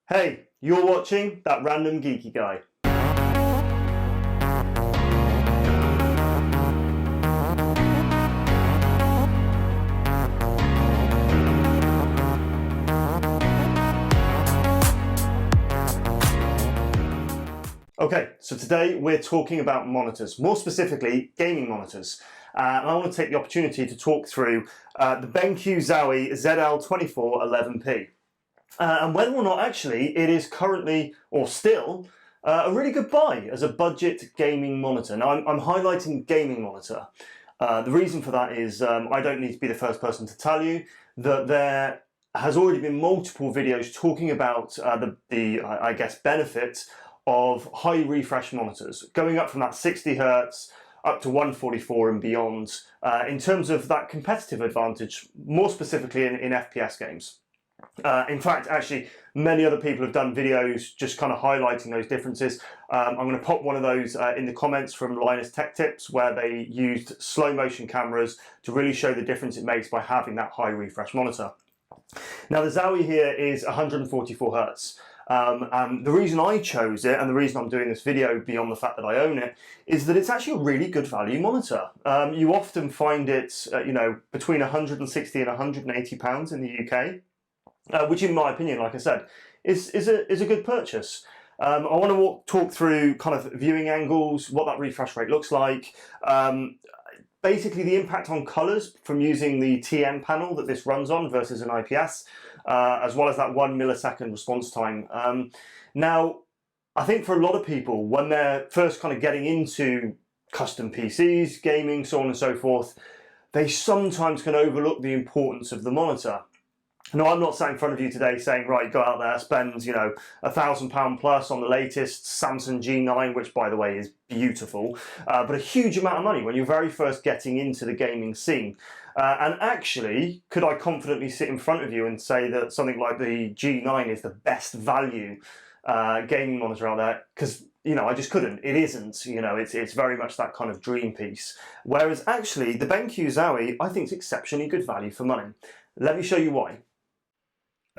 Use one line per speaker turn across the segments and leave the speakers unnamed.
Hey, you're watching That Random Geeky Guy. Okay, so today we're talking about monitors, more specifically gaming monitors. And I want to take the opportunity to talk through the Benq Zowie XL2411P. And whether or not actually it is currently or still a really good buy as a budget gaming monitor. Now I'm highlighting gaming monitor. The reason for that is I don't need to be the first person to tell you that there has already been multiple videos talking about the benefits of high refresh monitors, going up from that 60 Hertz up to 144 and beyond in terms of that competitive advantage, more specifically in FPS games. In fact, actually, many other people have done videos just kind of highlighting those differences. I'm going to pop one of those in the comments from Linus Tech Tips, where they used slow motion cameras to really show the difference it makes by having that high refresh monitor. Now, the Zowie here is 144 Hertz. And the reason I chose it, and the reason I'm doing this video beyond the fact that I own it, is that it's actually a really good value monitor. You often find it, between 160 and 180 pounds in the UK. Which in my opinion, like I said, is a good purchase. I want to talk through kind of viewing angles, what that refresh rate looks like, basically the impact on colours from using the TN panel that this runs on versus an IPS, as well as that 1 millisecond response time. Now, I think for a lot of people, when they're first kind of getting into custom PCs, gaming, so on and so forth, they sometimes can overlook the importance of the monitor. No, I'm not sat in front of you today saying, right, go out there, spend, £1,000 plus on the latest Samsung G9, which, by the way, is beautiful, but a huge amount of money when you're very first getting into the gaming scene. And actually, could I confidently sit in front of you and say that something like the G9 is the best value gaming monitor out there? Because, I just couldn't. It isn't. It's very much that kind of dream piece. Whereas, actually, the Benq Zowie, I think, is exceptionally good value for money. Let me show you why.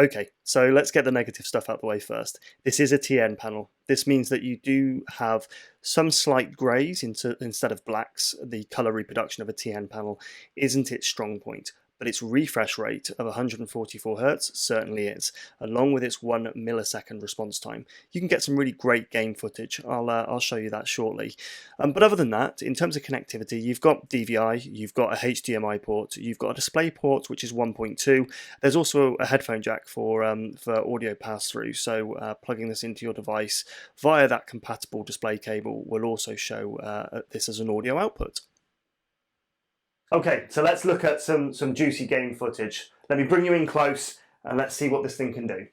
Okay, so let's get the negative stuff out the way first. This is a TN panel. This means that you do have some slight greys instead of blacks. The colour reproduction of a TN panel isn't its strong point, but its refresh rate of 144 Hz certainly is, along with its 1 millisecond response time. You can get some really great game footage. I'll show you that shortly. But other than that, in terms of connectivity, you've got DVI, you've got a HDMI port, you've got a display port, which is 1.2. There's also a headphone jack for audio pass-through, so plugging this into your device via that compatible display cable will also show this as an audio output. Okay, so let's look at some juicy game footage. Let me bring you in close and let's see what this thing can do.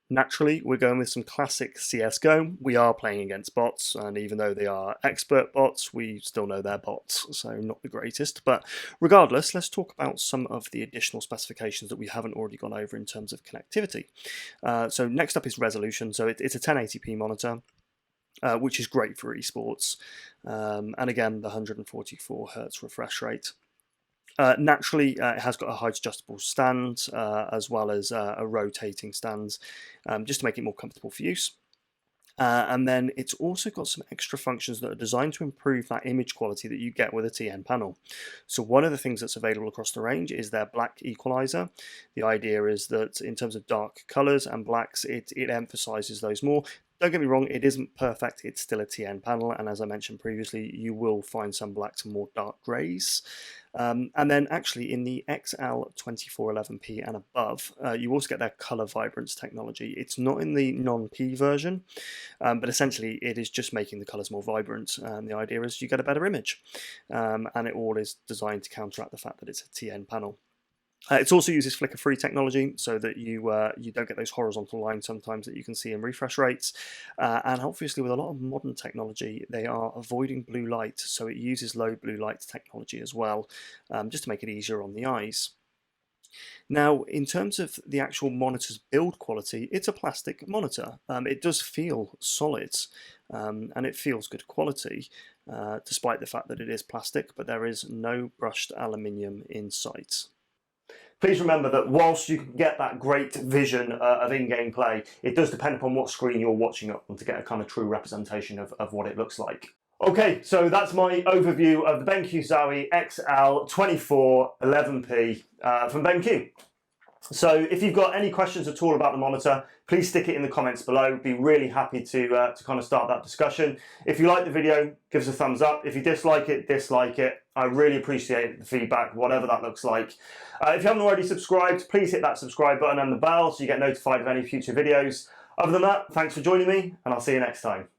Naturally, we're going with some classic CSGO. We are playing against bots, and even though they are expert bots, we still know they're bots, so not the greatest. But regardless, let's talk about some of the additional specifications that we haven't already gone over in terms of connectivity. So next up is resolution. So it's a 1080p monitor. Which is great for esports, and again the 144 Hz refresh rate. Naturally, it has got a height adjustable stand as well as a rotating stand, just to make it more comfortable for use. And then it's also got some extra functions that are designed to improve that image quality that you get with a TN panel. So one of the things that's available across the range is their black equalizer. The idea is that in terms of dark colors and blacks, it emphasizes those more. Don't get me wrong, it isn't perfect, it's still a TN panel, and as I mentioned previously, you will find some blacks and more dark greys. And then actually in the XL2411P and above, you also get their color vibrance technology. It's not in the non-P version, but essentially it is just making the colors more vibrant, and the idea is you get a better image. And it all is designed to counteract the fact that it's a TN panel. It also uses flicker-free technology so that you don't get those horizontal lines sometimes that you can see in refresh rates. And obviously with a lot of modern technology, they are avoiding blue light, so it uses low blue light technology as well, just to make it easier on the eyes. Now, in terms of the actual monitor's build quality, it's a plastic monitor. It does feel solid, and it feels good quality, despite the fact that it is plastic, but there is no brushed aluminium in sight. Please remember that whilst you can get that great vision of in-game play, it does depend upon what screen you're watching up on to get a kind of true representation of what it looks like. Okay, so that's my overview of the Benq Zowie XL2411P from Benq. So if you've got any questions at all about the monitor, please stick it in the comments below. Be really happy to kind of start that discussion. If you like the video, give us a thumbs up. If you dislike it, dislike it. I really appreciate the feedback, whatever that looks like. If you haven't already subscribed, please hit that subscribe button and the bell so you get notified of any future videos. Other than that, thanks for joining me, and I'll see you next time.